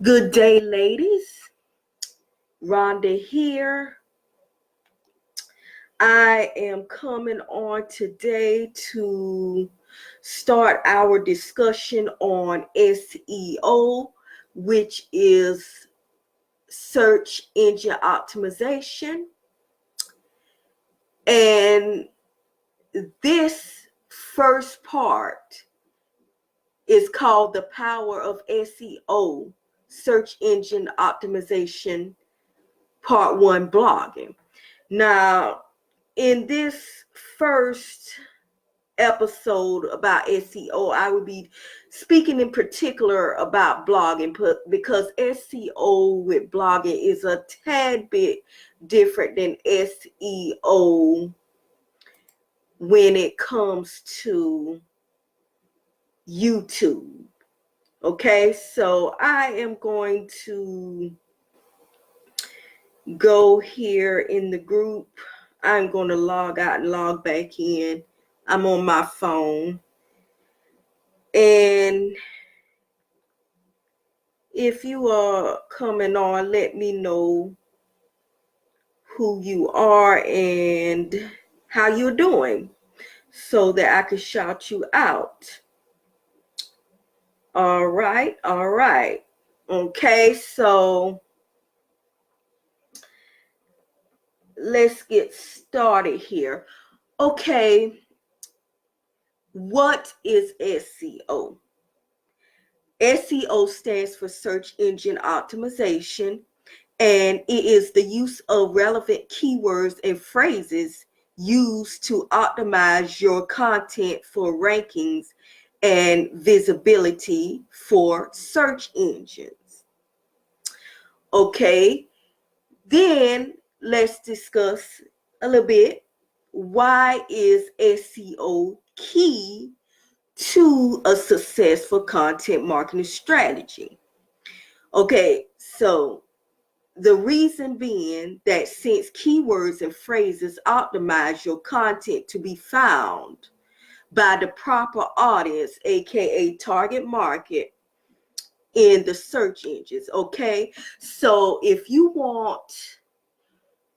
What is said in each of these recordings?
Good day, ladies. Rhonda here. I am coming on today to start our discussion on SEO, which is search engine optimization. And this first part is called The Power of SEO, Search Engine Optimization, Part 1, Blogging. Now, in this first episode about SEO, I will be speaking in particular about blogging because SEO with blogging is a tad bit different than SEO when it comes to YouTube. Okay, so I am going to go here in the group. I'm going to log out and log back in. I'm on my phone. And if you are coming on, let me know who you are and how you're doing so that I can shout you out. All right. Okay, so let's get started here. Okay, what is SEO? SEO stands for Search Engine Optimization, and it is the use of relevant keywords and phrases used to optimize your content for rankings and visibility for search engines. Okay, then let's discuss a little bit. Why is SEO key to a successful content marketing strategy? Okay, so the reason being that since keywords and phrases optimize your content to be found by the proper audience, aka target market, in the search engines. Okay, so if you want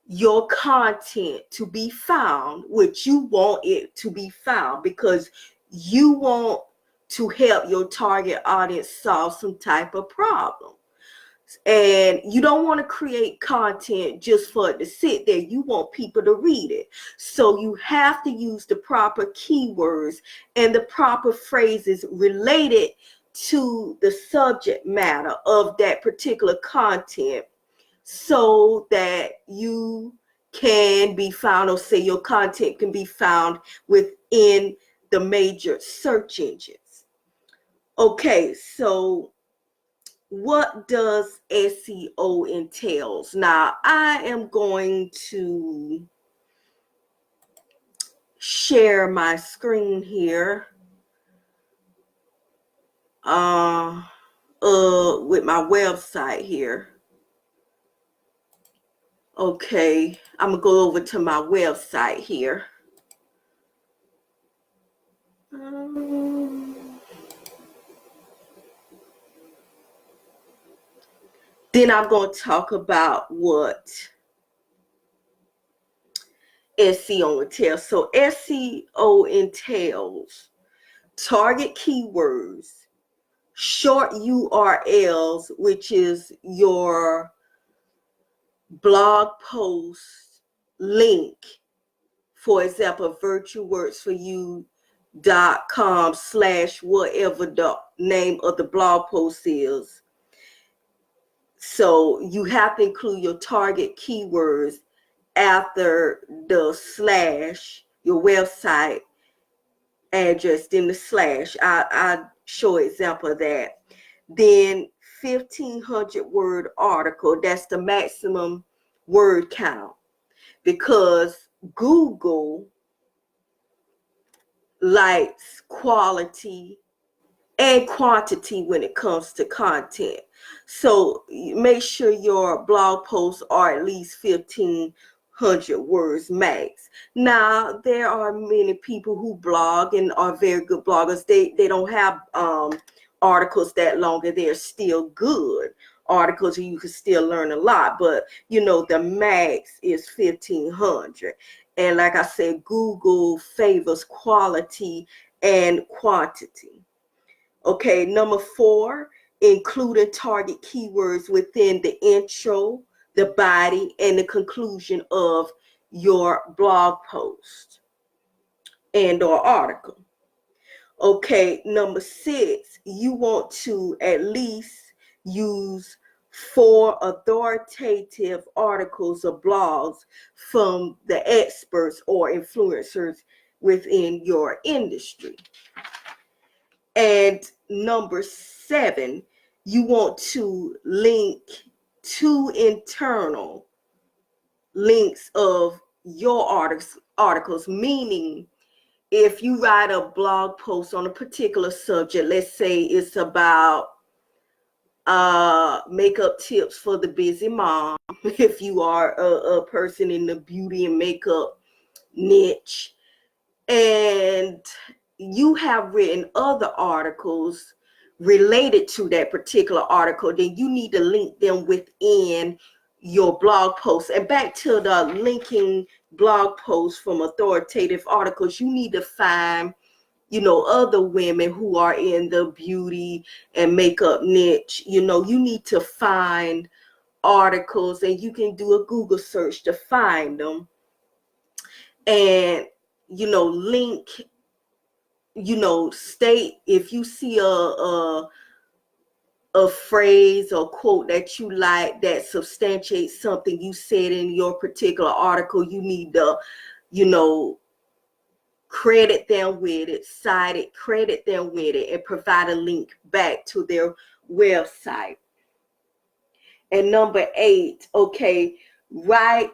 your content to be found, which you want it to be found because you want to help your target audience solve some type of problem. And you don't want to create content just for it to sit there. You want people to read it. So you have to use the proper keywords and the proper phrases related to the subject matter of that particular content so that you can be found, or say your content can be found within the major search engines. Okay, so what does SEO entails? Now, I am going to share my screen here with my website here. Okay, I'm gonna go over to my website here. Then I'm going to talk about what SEO entails. So SEO entails target keywords, short URLs, which is your blog post link. For example, virtuworksforyou.com/whatever the name of the blog post is. So you have to include your target keywords after the slash, your website address, then the slash. I show an example of that. Then 1,500 word article, that's the maximum word count, because Google likes quality and quantity when it comes to content. So make sure your blog posts are at least 1,500 words max. Now, there are many people who blog and are very good bloggers. They don't have articles that long and they're still good. articles, and you can still learn a lot. But the max is 1,500. And like I said, Google favors quality and quantity. Okay, number 4, including target keywords within the intro, the body, and the conclusion of your blog post and or article. Okay, number 6, you want to at least use 4 authoritative articles or blogs from the experts or influencers within your industry. And number 7, you want to link to internal links of your articles, meaning if you write a blog post on a particular subject, let's say it's about makeup tips for the busy mom, if you are a person in the beauty and makeup niche, and you have written other articles related to that particular article, then you need to link them within your blog post. And back to the linking blog posts from authoritative articles, you need to find other women who are in the beauty and makeup niche. You need to find articles, and you can do a Google search to find them, and link, state if you see a phrase or quote that you like that substantiates something you said in your particular article. You need to credit them with it, cite it, credit them with it, and provide a link back to their website. And number 8, okay, write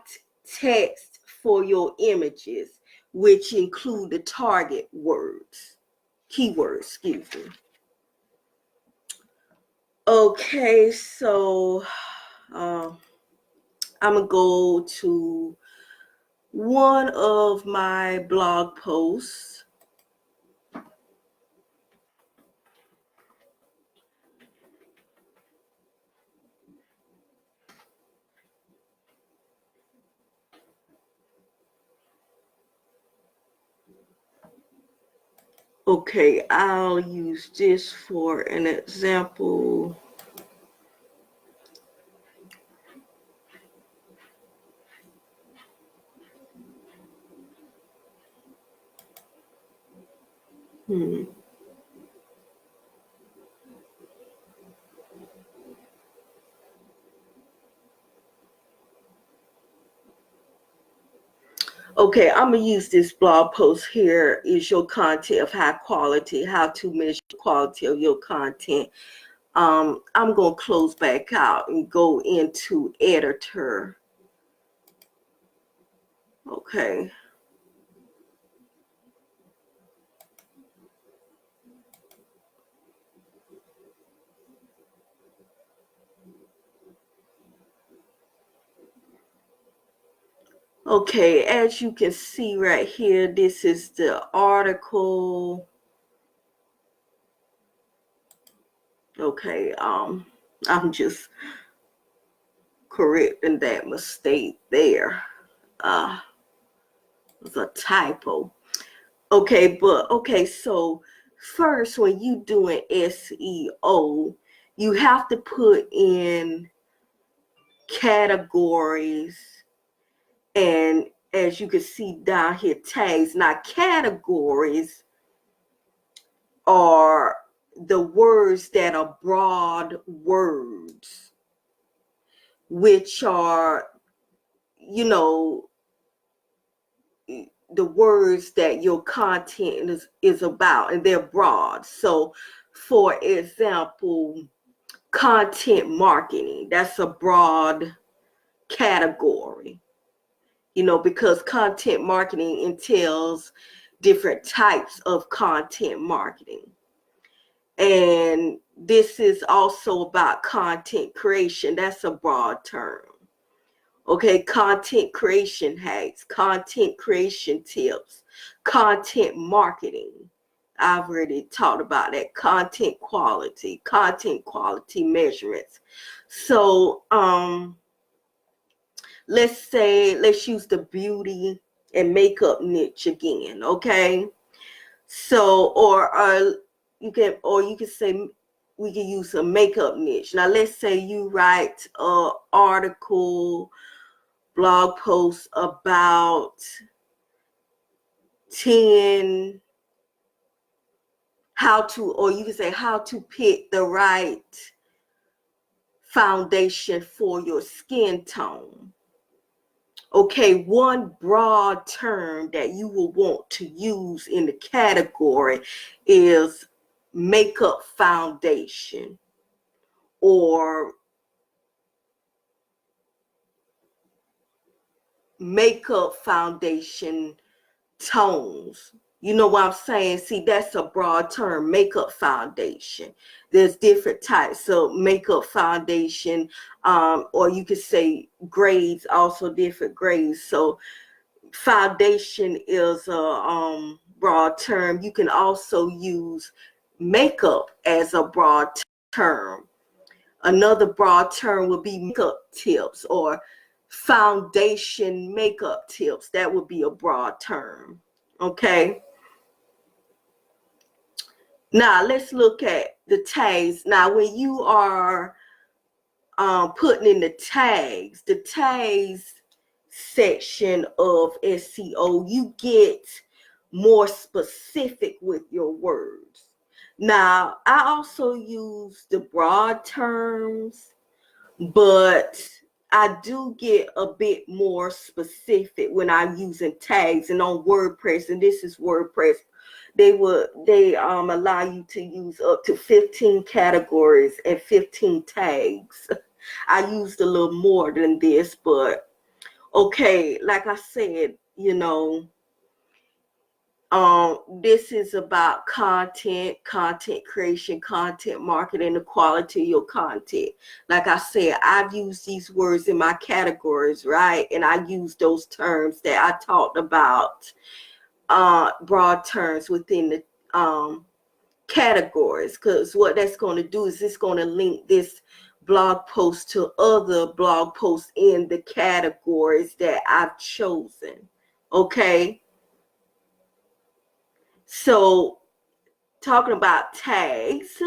text for your images, which include the target keywords, excuse me. Okay, so I'm gonna go to one of my blog posts. Okay, I'll use this for an example. Okay, I'm going to use this blog post here. Is your content of high quality? How to measure the quality of your content. I'm going to close back out and go into editor. Okay. Okay, as you can see right here, this is the article. Okay, I'm just correcting that mistake there. It was a typo. Okay, so first, when you doing SEO, you have to put in categories, and as you can see down here, tags. Now, categories are the words that are broad words, which are, the words that your content is about, and they're broad. So, for example, content marketing, that's a broad category, because content marketing entails different types of content marketing. And this is also about content creation. That's a broad term. Okay, content creation hacks, content creation tips, content marketing. I've already talked about that. Content quality measurements. So let's use the beauty and makeup niche again, okay? So you can say we can use a makeup niche. Now let's say you write an article, blog post about 10 how to pick the right foundation for your skin tone. Okay, one broad term that you will want to use in the category is makeup foundation or makeup foundation tones. You know what I'm saying? See, that's a broad term, makeup foundation. There's different types of makeup foundation, or you could say grades, also different grades. So foundation is a broad term. You can also use makeup as a broad term. Another broad term would be makeup tips or foundation makeup tips. That would be a broad term. Okay. Now let's look at the tags. Now when you are putting in the tags section of SEO, you get more specific with your words. Now I also use the broad terms, but I do get a bit more specific when I'm using tags. And on WordPress, and this is WordPress, they allow you to use up to 15 categories and 15 tags. I used a little more than this, but okay, like I said, this is about content creation, content marketing, the quality of your content. Like I said, I've used these words in my categories, right? And I use those terms that I talked about, broad terms within the categories, because what that's going to do is it's going to link this blog post to other blog posts in the categories that I've chosen. Okay. So talking about tags,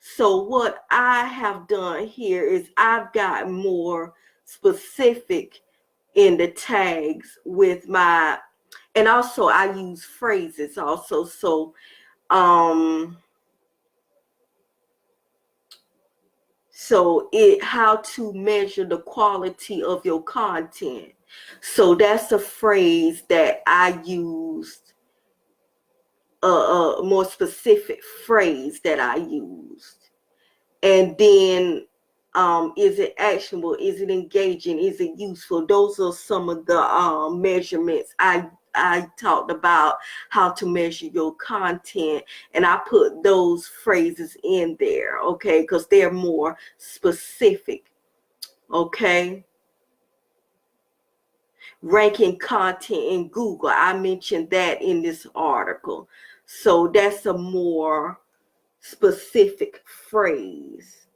so what I have done here is I've gotten more specific in the tags with and also I use phrases also. So how to measure the quality of your content. So that's a phrase that I used, a more specific phrase that I used. And then is it actionable? Is it engaging? Is it useful? Those are some of the measurements I talked about, how to measure your content, and I put those phrases in there, okay, because they're more specific. Okay. Ranking content in Google, I mentioned that in this article. So that's a more specific phrase.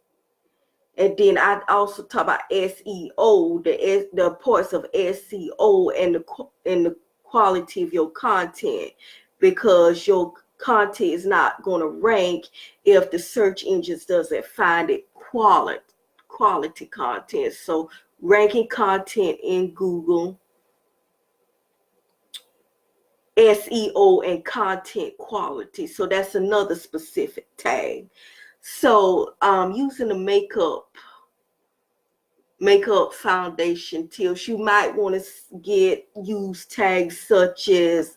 And then I also talk about SEO, the parts of SEO and the quality of your content, because your content is not going to rank if the search engines doesn't find it quality content. So ranking content in Google, SEO, and content quality. So that's another specific tag. So using the makeup foundation tips, you might want to use tags such as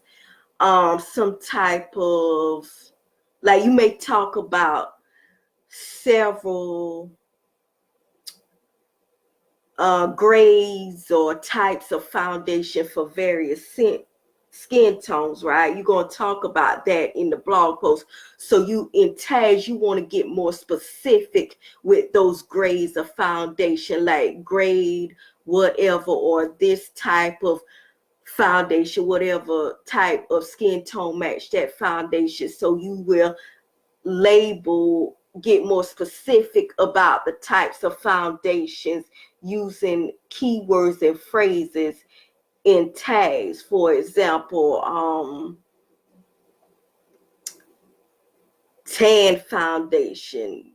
some type of, like, you may talk about several grades or types of foundation for various skin tones, right? You're going to talk about that in the blog post. So in tags, you want to get more specific with those grades of foundation, like grade whatever, or this type of foundation, whatever type of skin tone match that foundation. So you will label, get more specific about the types of foundations using keywords and phrases in tags. For example, tan foundation,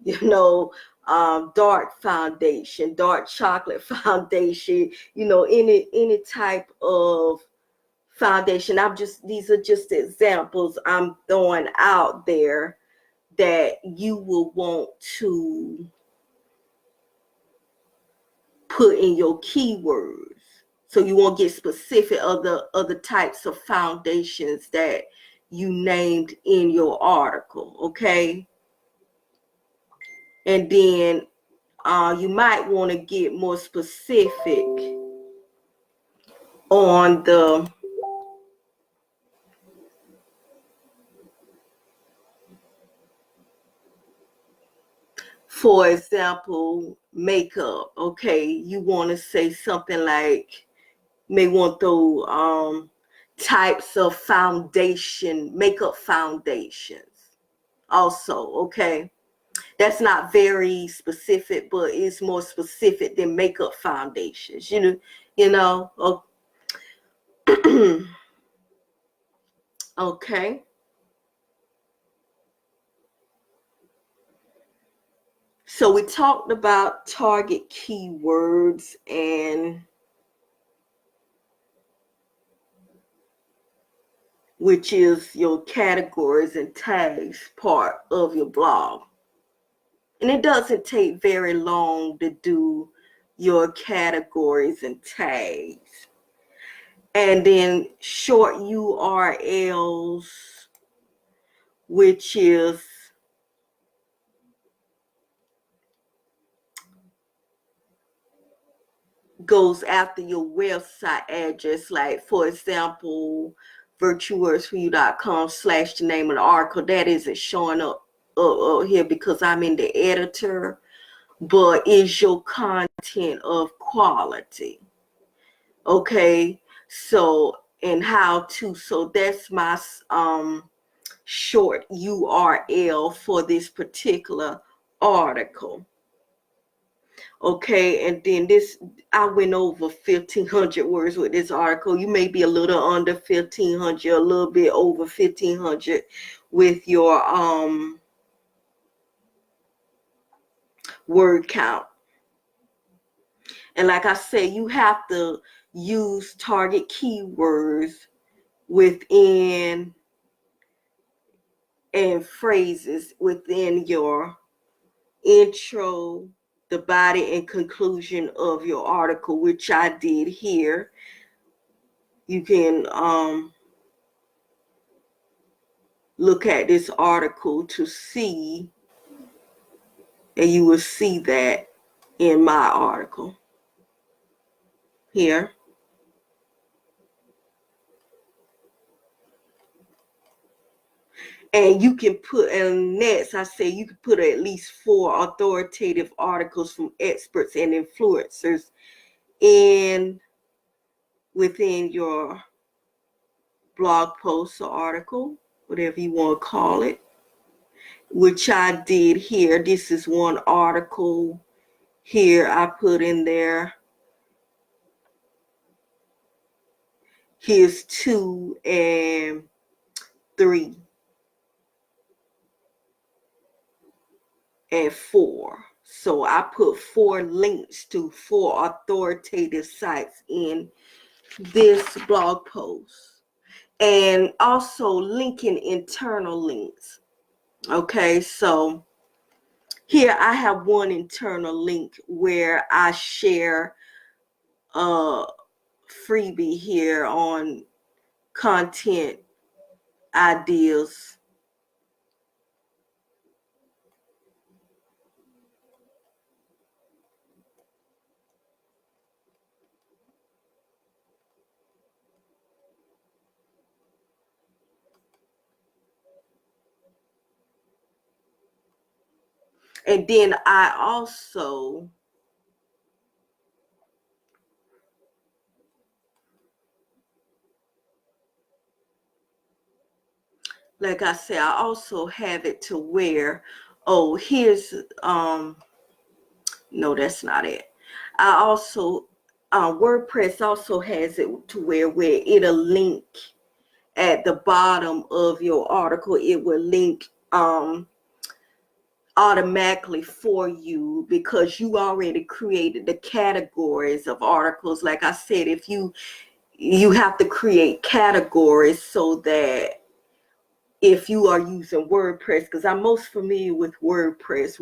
dark foundation, dark chocolate foundation, any type of foundation. These are just examples I'm throwing out there that you will want to put in your keywords. So you won't get specific of the other types of foundations that you named in your article, okay? And then you might want to get more specific on the for example, makeup. Okay, you want to say something like, may want those types of foundation, makeup foundations also, okay? That's not very specific, but it's more specific than makeup foundations, Okay. So we talked about target keywords, and which is your categories and tags part of your blog. And it doesn't take very long to do your categories and tags. And then short URLs, which is goes after your website address. Like, for example, virtuwordsforyou.com/ the name of the article. That isn't showing up here because I'm in the editor. But is your content of quality? Okay, so and how to. So that's my short URL for this particular article. Okay, and then I went over 1,500 words with this article. You may be a little under 1,500, a little bit over 1,500 with your word count. And like I said, you have to use target keywords within and phrases within your intro, the body, and conclusion of your article, which I did here. You can look at this article to see, and you will see that in my article here. And you can put, and next I say you can put at least 4 authoritative articles from experts and influencers within your blog post or article, whatever you want to call it, which I did here. This is one article here I put in there. Here's 2 and 3 and 4. So I put 4 links to 4 authoritative sites in this blog post, and also linking internal links. Okay, so here I have one internal link where I share a freebie here on content ideas. And then I also like I said, I also have it to where, oh, here's, no, that's not it. I also, WordPress also has it to where it'll link at the bottom of your article. It will link automatically for you because you already created the categories of articles. Like I said, if you have to create categories so that if you are using WordPress, because I'm most familiar with WordPress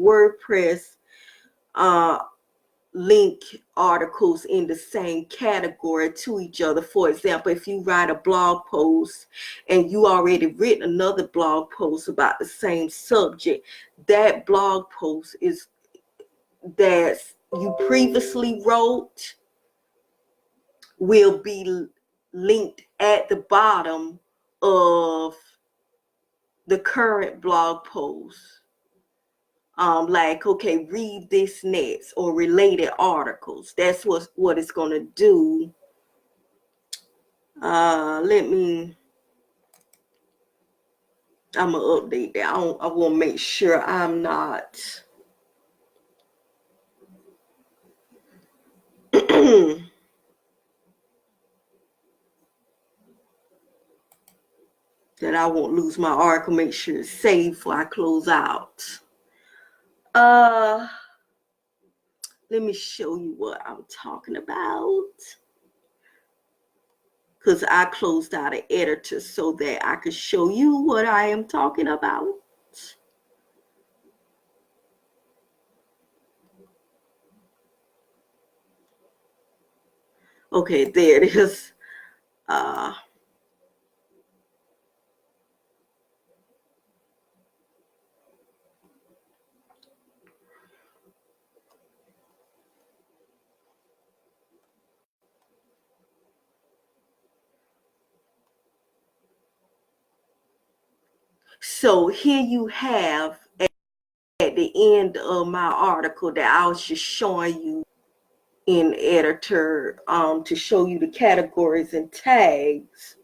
link articles in the same category to each other. For example, if you write a blog post and you already written another blog post about the same subject, that blog post is that you previously wrote will be linked at the bottom of the current blog post. Like, okay, read this next, or related articles. That's what it's going to do. I'm going to update that. I want to make sure I'm not. That I won't lose my article. Make sure it's saved before I close out. Let me show you what I'm talking about. Because I closed out an editor so that I could show you what I am talking about. Okay, there it is. So here you have at the end of my article that I was just showing you in editor to show you the categories and tags.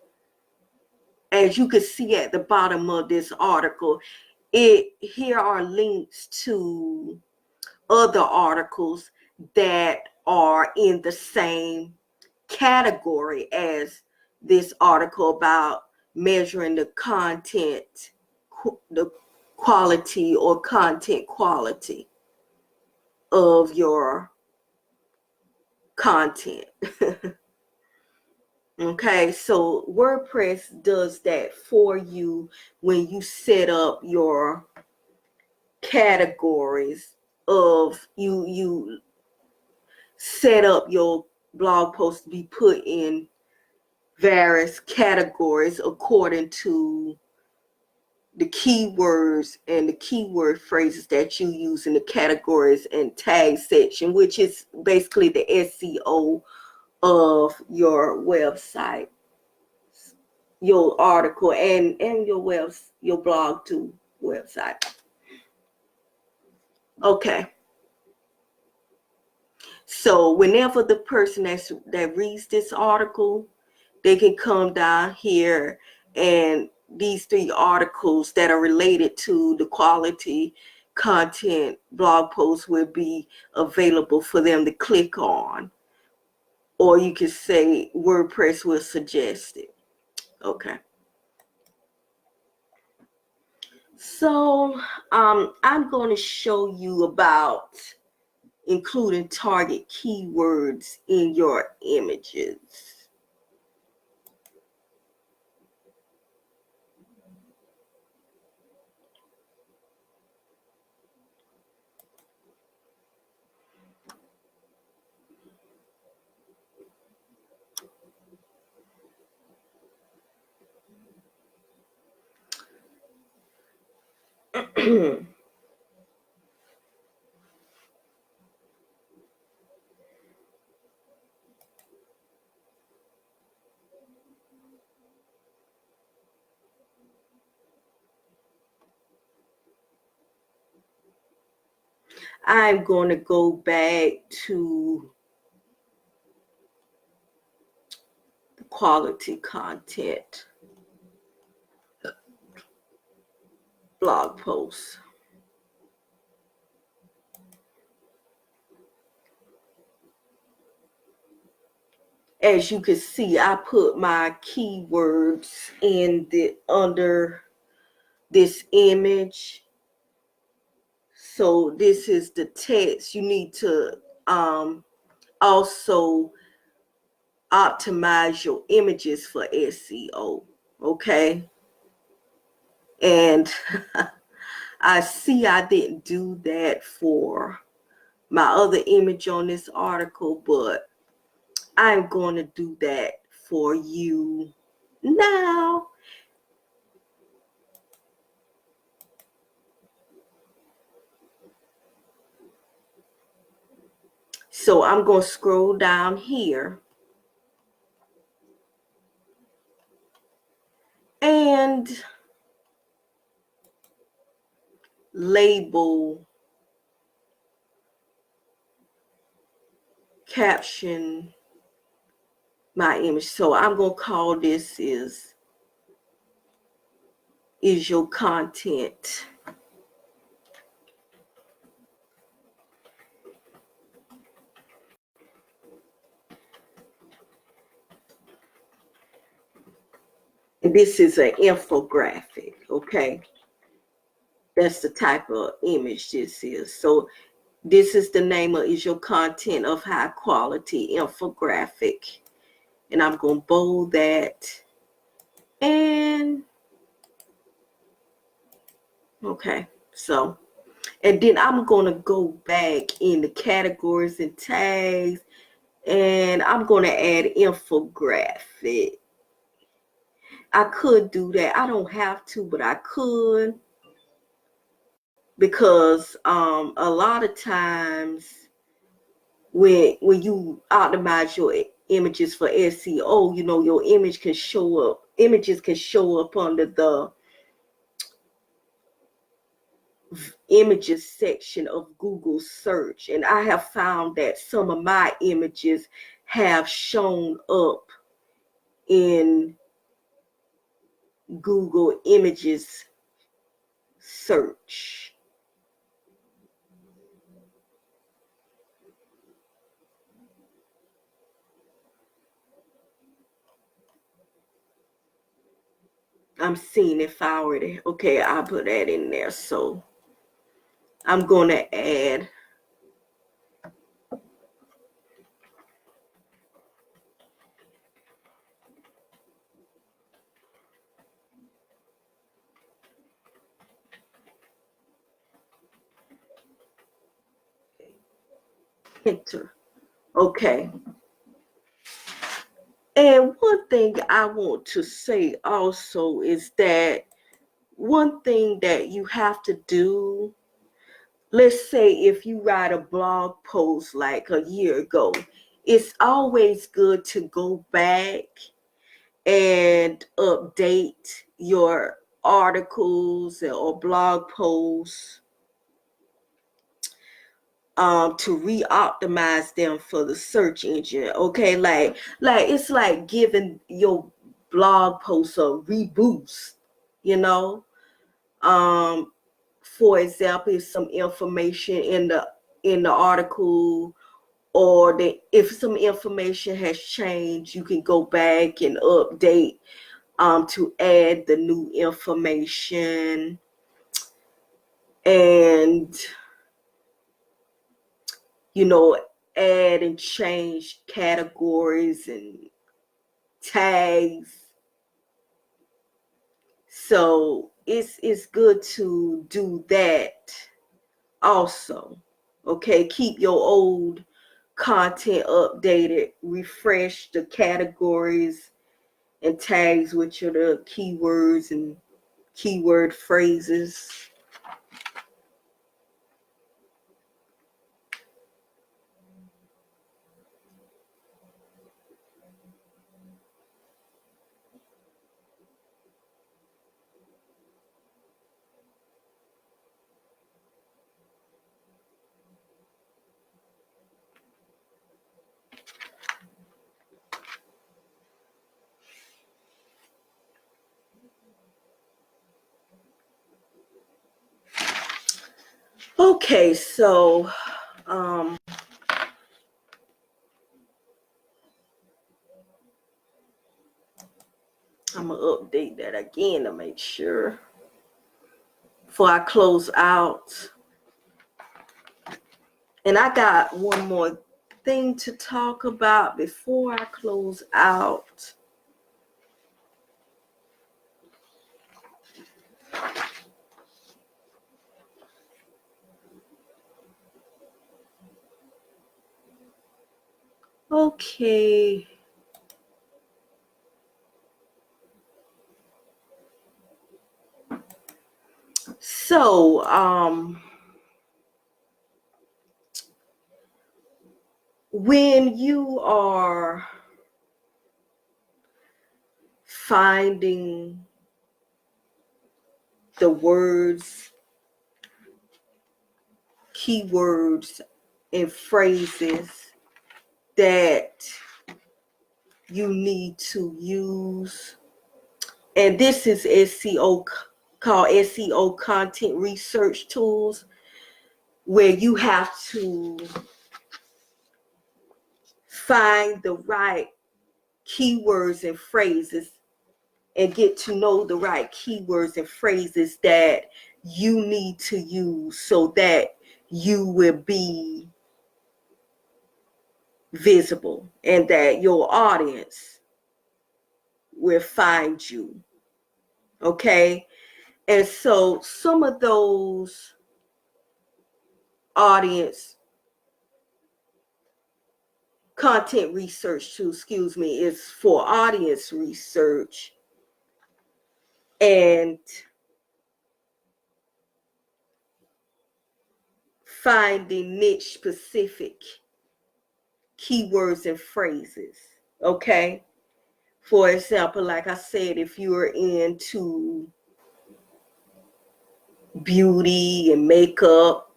As you can see at the bottom of this article, here are links to other articles that are in the same category as this article about measuring the content, the quality or content quality of your content. Okay, so WordPress does that for you when you set up your categories of you set up your blog post to be put in various categories according to the keywords and the keyword phrases that you use in the categories and tag section, which is basically the SEO of your website, your article, and your blog too, website. Okay. So whenever the person that reads this article, they can come down here, and these 3 articles that are related to the quality content blog posts will be available for them to click on. Or you could say WordPress will suggest it. Okay. So I'm going to show you about including target keywords in your images. I'm going to go back to the quality content. blog post. As you can see, I put my keywords in the under this image. So this is the text. You need to also optimize your images for SEO. Okay. And I see I didn't do that for my other image on this article, but I'm going to do that for you now. So I'm going to scroll down here and label, caption my image. So I'm going to call this is your content. And this is an infographic, okay? That's the type of image this is. So this is the name of is your content of high quality infographic. And I'm going to bold that. And okay, so, and then I'm going to go back in the categories and tags, and I'm going to add infographic. I could do that. I don't have to, but I could, because a lot of times when you optimize your images for SEO, you know, your images can show up under the images section of Google search. And I have found that some of my images have shown up in Google images search. I'm seeing if I already, okay, I put that in there. So I'm going to add enter. Okay. And one thing I want to say also is that one thing that you have to do, let's say if you write a blog post like a year ago, it's always good to go back and update your articles or blog posts to re-optimize them for the search engine. Okay, like it's like giving your blog post a reboost, you know. For example, if some information in the article, or if some information has changed, you can go back and update to add the new information. And you know, add and change categories and tags. So it's good to do that also. Okay, keep your old content updated, refresh the categories and tags, which are the keywords and keyword phrases. Okay, so I'm gonna update that again to make sure before I close out. And I got one more thing to talk about before I close out. Okay. So, when you are finding the words, keywords, and phrases that you need to use, and this is SEO called SEO Content Research tools, where you have to find the right keywords and phrases and get to know the right keywords and phrases that you need to use so that you will be visible and that your audience will find you. Okay? And so some of those audience content research too, is for audience research and finding niche specific keywords and phrases. Okay? For example, like I said, if you're into beauty and makeup,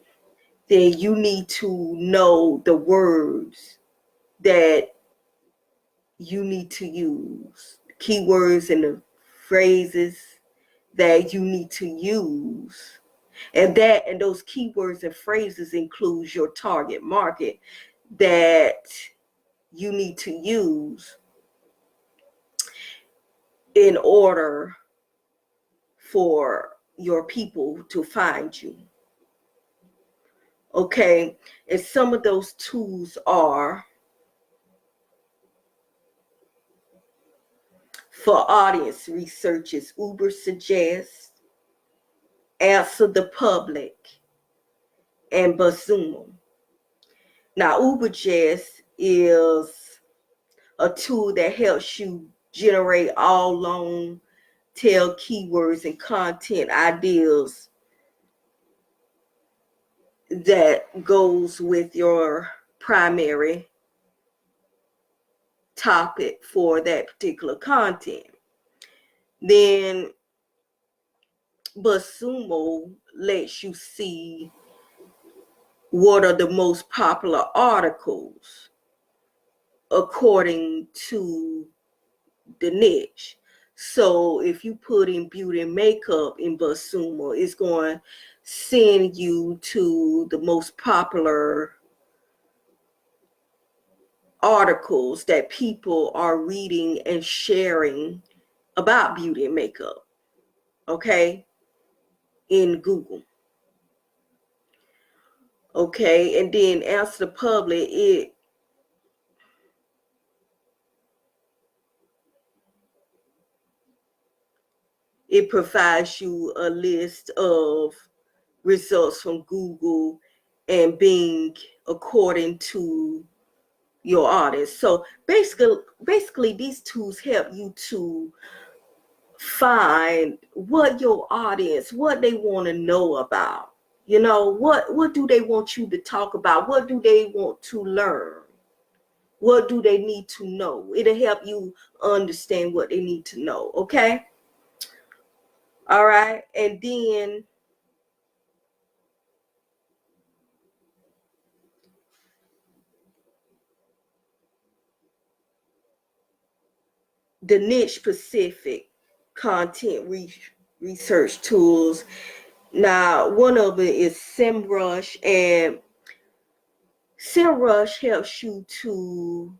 then you need to know the words that you need to use, keywords and the phrases that you need to use. And those keywords and phrases includes your target market that you need to use in order for your people to find you. Okay, and some of those tools are for audience research is Ubersuggest, Answer the Public, and BuzzSumo. Now, Ubersuggest is a tool that helps you generate all long tail keywords and content ideas that goes with your primary topic for that particular content. Then BuzzSumo lets you see what are the most popular articles according to the niche. So if you put in beauty and makeup in BuzzSumo, it's going to send you to the most popular articles that people are reading and sharing about beauty and makeup, okay, in Google. Okay, and then Answer the Public, it provides you a list of results from Google and Bing according to your audience. So basically these tools help you to find what your audience, what they want to know about. You know, what do they want you to talk about? What do they want to learn? What do they need to know? It'll help you understand what they need to know, okay? All right, and then the niche specific content research tools Now, one of it is SEMrush, and SEMrush helps you to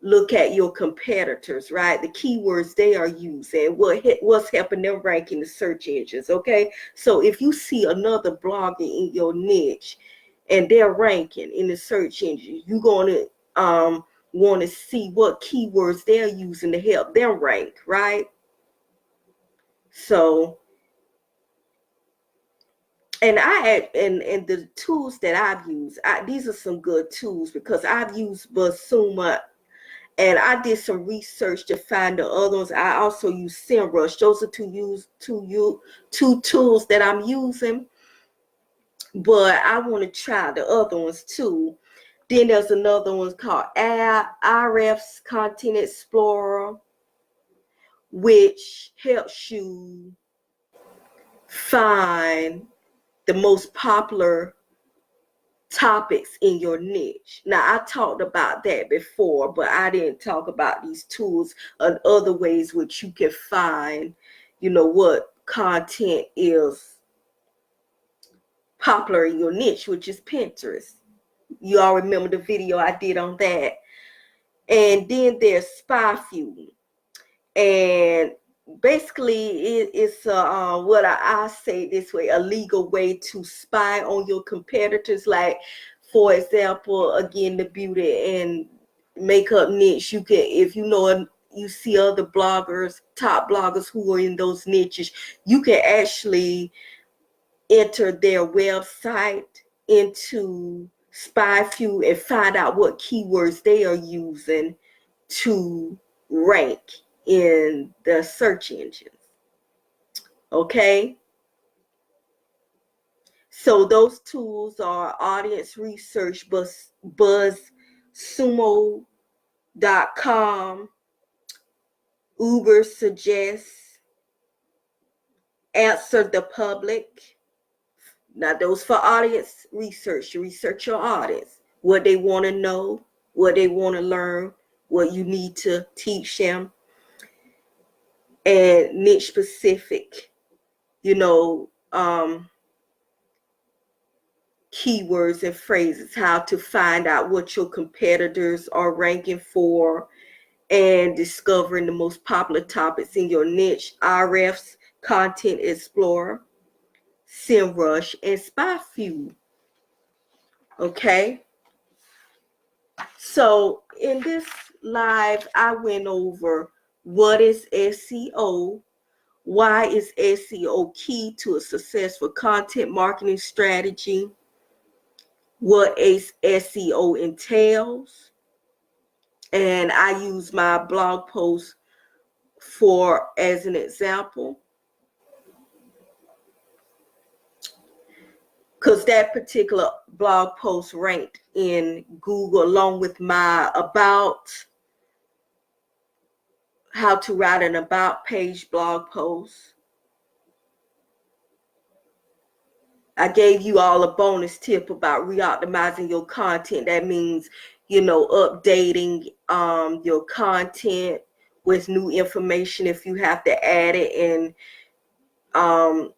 look at your competitors, right? The keywords they are using, what's helping them rank in the search engines, okay? So if you see another blogger in your niche and they're ranking in the search engine, you're going to want to see what keywords they're using to help them rank, right? So, and the tools that I've used, these are some good tools because I've used Buzzsumo, and I did some research to find the other ones. I also use SEMrush. Those are two tools that I'm using, but I want to try the other ones too. Then there's another one called RF's Content Explorer, which helps you find the most popular topics in your niche. Now, I talked about that before, but I didn't talk about these tools and other ways which you can find, what content is popular in your niche, which is Pinterest. You all remember the video I did on that. And then there's SpyFuel. And basically it's what I say this way, a legal way to spy on your competitors. Like, for example, again, the beauty and makeup niche, you can, if you see other bloggers, top bloggers who are in those niches, you can actually enter their website into SpyFuel and find out what keywords they are using to rank in the search engines. Okay, so those tools are Audience Research, BuzzSumo.com, Uber Suggests, Answer the Public. Now, those for audience research. You research your audience, what they want to know, what they want to learn, what you need to teach them, and niche specific, keywords and phrases, how to find out what your competitors are ranking for, and discovering the most popular topics in your niche. RF's Content Explorer, SEMrush, and SpyFuel. Okay, so in this live, I went over what is SEO, why is SEO key to a successful content marketing strategy, what SEO entails, and I use my blog post for as an example, because that particular blog post ranked in Google along with my about, how to write an about page blog post. I gave you all a bonus tip about re-optimizing your content. That means, updating your content with new information if you have to add it, and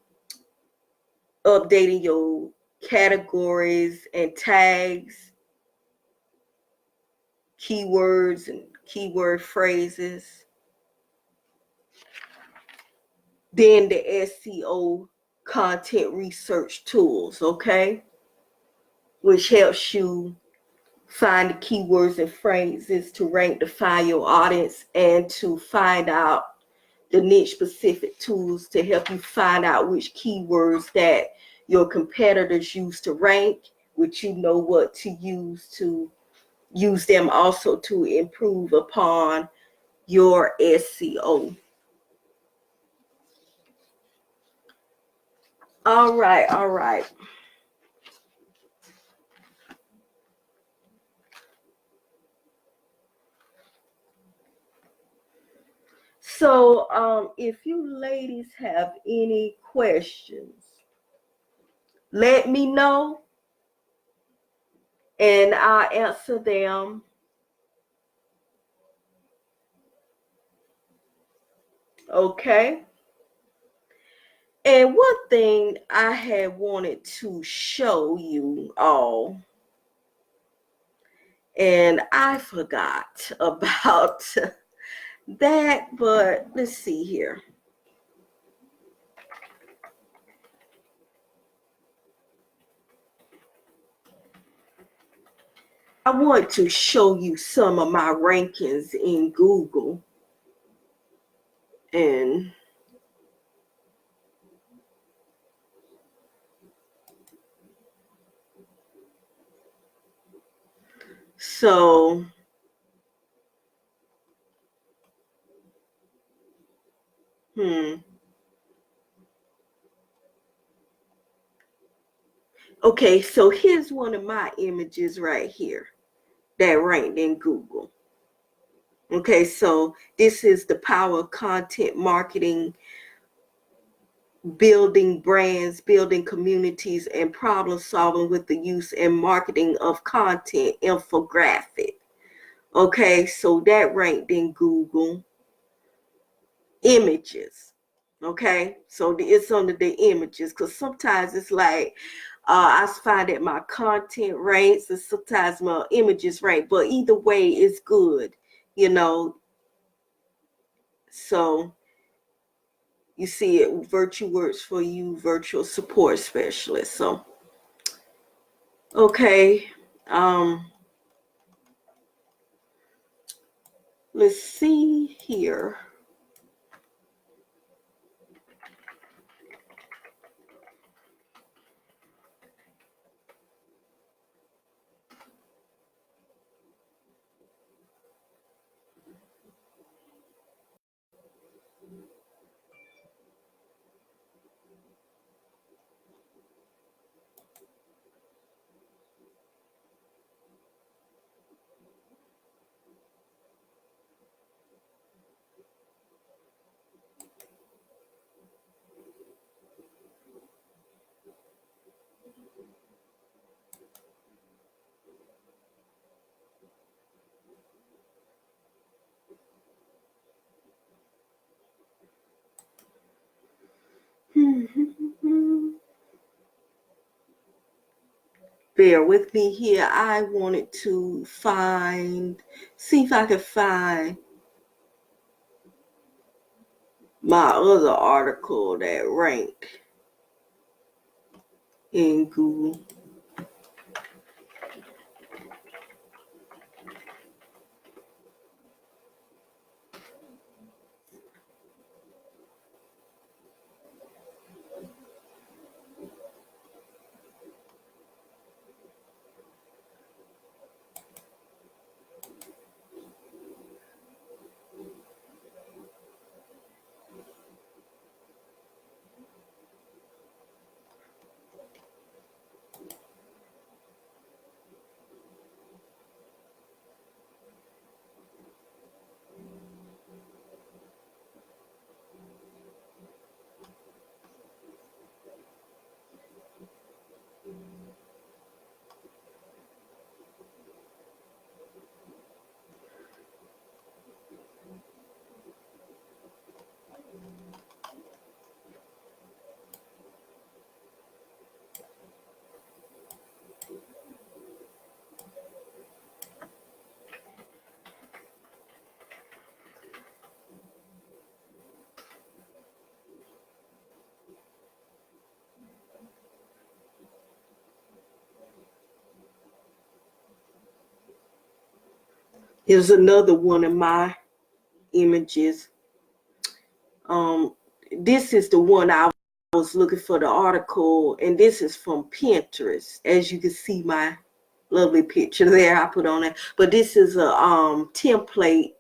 updating your categories and tags, keywords and keyword phrases. Then the SEO content research tools, okay, which helps you find the keywords and phrases to rank, define your audience, and to find out the niche specific tools to help you find out which keywords that your competitors use to rank, which what to use them also to improve upon your SEO. All right. So if you ladies have any questions, let me know and I'll answer them. Okay. And one thing I had wanted to show you all, and I forgot about that, but let's see here. I want to show you some of my rankings in Google. And so, okay, so here's one of my images right here that ranked in Google. Okay, so this is the power of content marketing, building brands, building communities, and problem solving with the use and marketing of content infographic. Okay, so that ranked in Google. Images. Okay, so it's under the images, because sometimes it's like I find that my content ranks and sometimes my images rank, but either way it's good, you know. So you see it, Virtu works for you, virtual support specialist. So okay, let's see here. Bear with me here. I wanted to see if I could find my other article that ranked in Google. Here's another one of my images. This is the one I was looking for the article, and this is from Pinterest. As you can see, my lovely picture there I put on it. But this is a template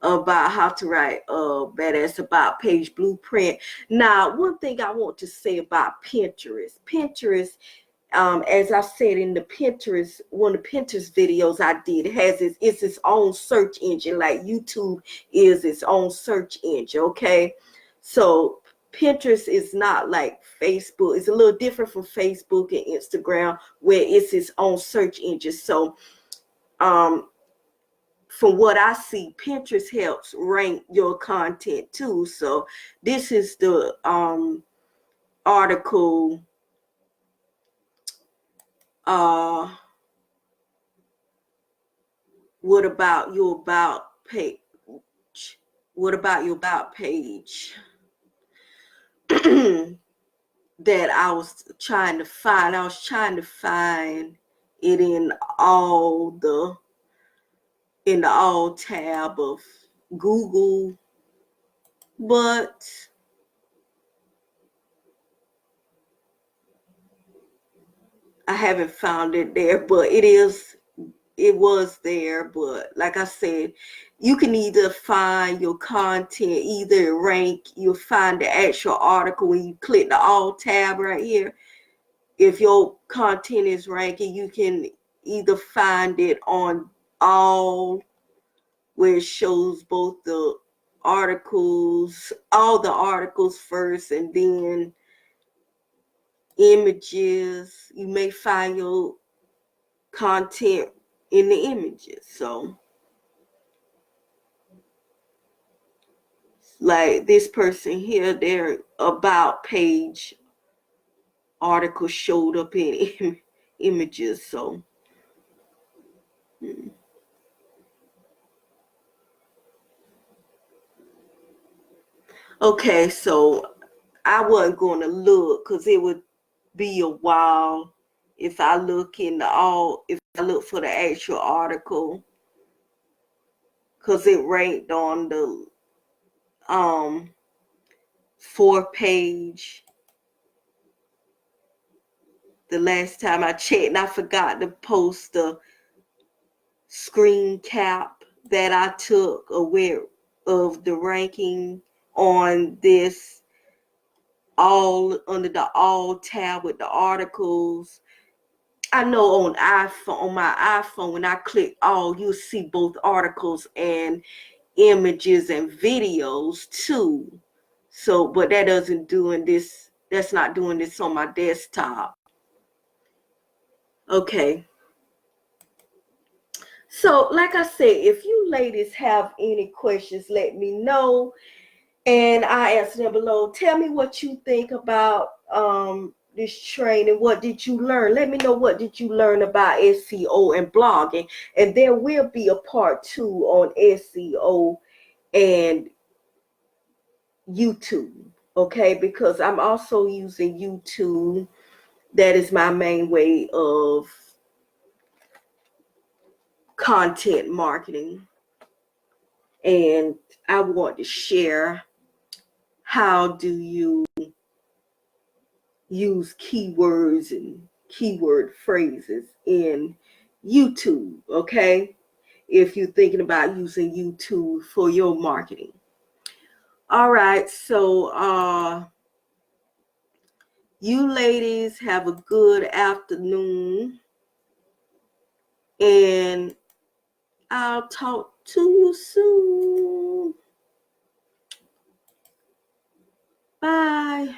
about how to write a badass about page blueprint. Now, one thing I want to say about Pinterest, as I said in the Pinterest, one of the Pinterest videos I did, it's its own search engine, like YouTube is its own search engine. Okay, so Pinterest is not like Facebook. It's a little different from Facebook and Instagram, where it's its own search engine. So from what I see, Pinterest helps rank your content too. So this is the article, what about your about page? What about your about page? That I was trying to find. I was trying to find it in the all tab of Google, but I haven't found it there. But it was there. But like I said, you can either find your content, either rank, you'll find the actual article when you click the all tab right here. If your content is ranking, you can either find it on all, where it shows both the articles, all the articles first, and then images. You may find your content in the images. So like this person here, their about page article showed up in images. So okay, so I wasn't going to look because it would be a while if I look for the actual article, because it ranked on the Fore page the last time I checked, and I forgot to post the screen cap that I took aware of the ranking on this all under the all tab with the articles. I know on my iPhone, when I click all, you'll see both articles and images and videos too. So, but that's not doing this on my desktop. Okay. So, like I said, if you ladies have any questions, let me know, and I answer them below. Tell me what you think about this training. What did you learn? Let me know, what did you learn about SEO and blogging? And there will be a part 2 on SEO and YouTube, okay? Because I'm also using YouTube. That is my main way of content marketing. And I want to share, how do you use keywords and keyword phrases in YouTube, okay? If you're thinking about using YouTube for your marketing. All right, so you ladies have a good afternoon, and I'll talk to you soon. Bye.